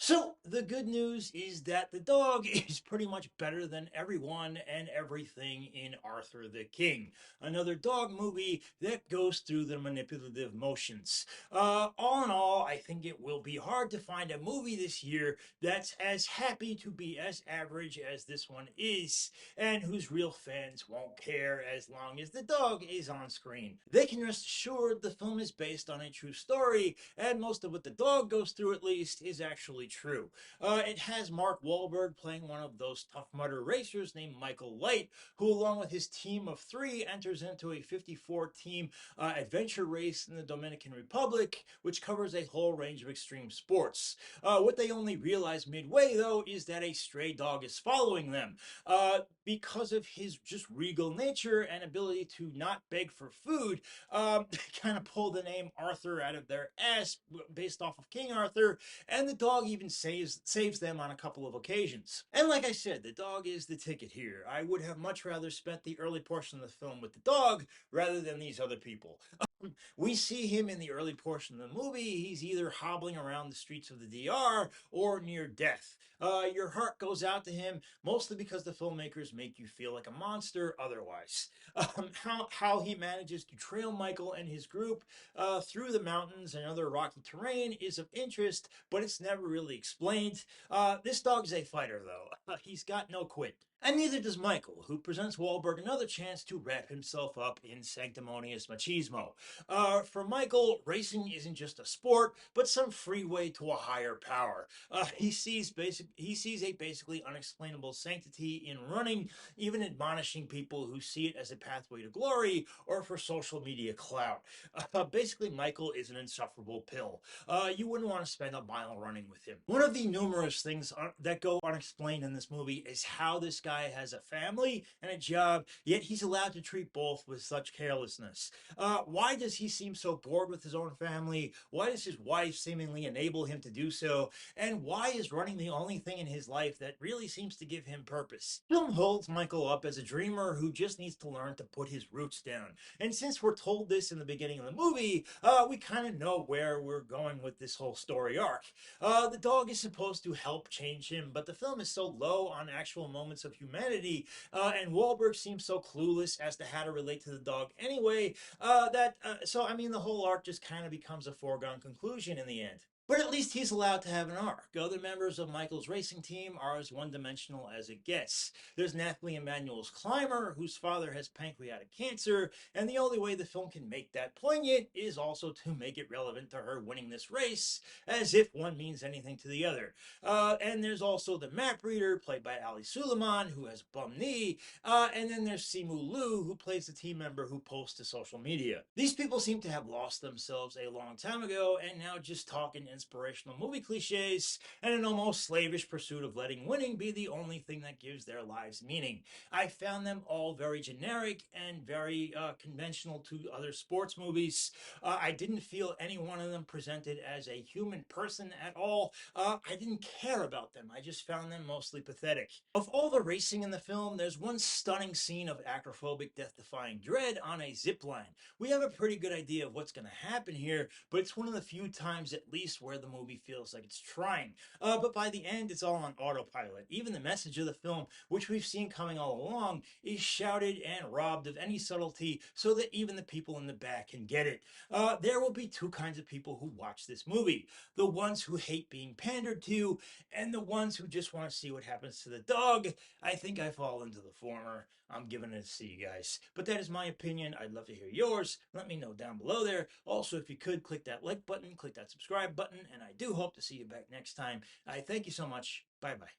So the good news is that the dog is pretty much better than everyone and everything in Arthur the King, another dog movie that goes through the manipulative motions. All in all, I think it will be hard to find a movie this year that's as happy to be as average as this one is, and whose real fans won't care as long as the dog is on screen. They can rest assured the film is based on a true story, and most of what the dog goes through, at least, is actually true. It has Mark Wahlberg playing one of those Tough Mudder racers named Michael Light, who, along with his team of three, enters into a 54 team adventure race in the Dominican Republic, which covers a whole range of extreme sports. What they only realize midway, though, is that a stray dog is following them. Because of his just regal nature and ability to not beg for food, kind of pull the name Arthur out of their ass based off of King Arthur, and the dog even saves them on a couple of occasions. And like I said, the dog is the ticket here. I would have much rather spent the early portion of the film with the dog rather than these other people. We see him in the early portion of the movie. He's either hobbling around the streets of the DR or near death. Your heart goes out to him, mostly because the filmmakers make you feel like a monster otherwise. How he manages to trail Michael and his group through the mountains and other rocky terrain is of interest, but it's never really explained. This dog is a fighter, though. He's got no quit. And neither does Michael, who presents Wahlberg another chance to wrap himself up in sanctimonious machismo. For Michael, racing isn't just a sport, but some freeway to a higher power. He sees a basically unexplainable sanctity in running, even admonishing people who see it as a pathway to glory or for social media clout. Basically, Michael is an insufferable pill. You wouldn't want to spend a mile running with him. One of the numerous things that go unexplained in this movie is how this guy has a family and a job, yet he's allowed to treat both with such carelessness. Why does he seem so bored with his own family? Why does his wife seemingly enable him to do so? And why is running the only thing in his life that really seems to give him purpose? Film holds Michael up as a dreamer who just needs to learn to put his roots down. And since we're told this in the beginning of the movie, we kind of know where we're going with this whole story arc. The dog is supposed to help change him, but the film is so low on actual moments of humanity, and Wahlberg seems so clueless as to how to relate to the dog anyway, so I mean, the whole arc just kind of becomes a foregone conclusion in the end. But at least he's allowed to have an arc. Other members of Michael's racing team are as one-dimensional as it gets. There's Nathalie Emmanuel's climber, whose father has pancreatic cancer, and the only way the film can make that poignant is also to make it relevant to her winning this race, as if one means anything to the other. And there's also the map reader, played by Ali Suleiman, who has a bum knee, and then there's Simu Liu, who plays the team member who posts to social media. These people seem to have lost themselves a long time ago and now just talk in inspirational movie cliches and an almost slavish pursuit of letting winning be the only thing that gives their lives meaning. I found them all very generic and very conventional to other sports movies. I didn't feel any one of them presented as a human person at all. I didn't care about them. I just found them mostly pathetic. Of all the racing in the film, there's one stunning scene of acrophobic, death-defying dread on a zip line. We have a pretty good idea of what's going to happen here, but it's one of the few times at least where the movie feels like it's trying. But by the end, it's all on autopilot. Even the message of the film, which we've seen coming all along, is shouted and robbed of any subtlety so that even the people in the back can get it. There will be two kinds of people who watch this movie. The ones who hate being pandered to, and the ones who just want to see what happens to the dog. I think I fall into the former. I'm giving it a C, guys. But that is my opinion. I'd love to hear yours. Let me know down below there. Also, if you could, click that like button, click that subscribe button, and I do hope to see you back next time. I thank you so much. Bye-bye.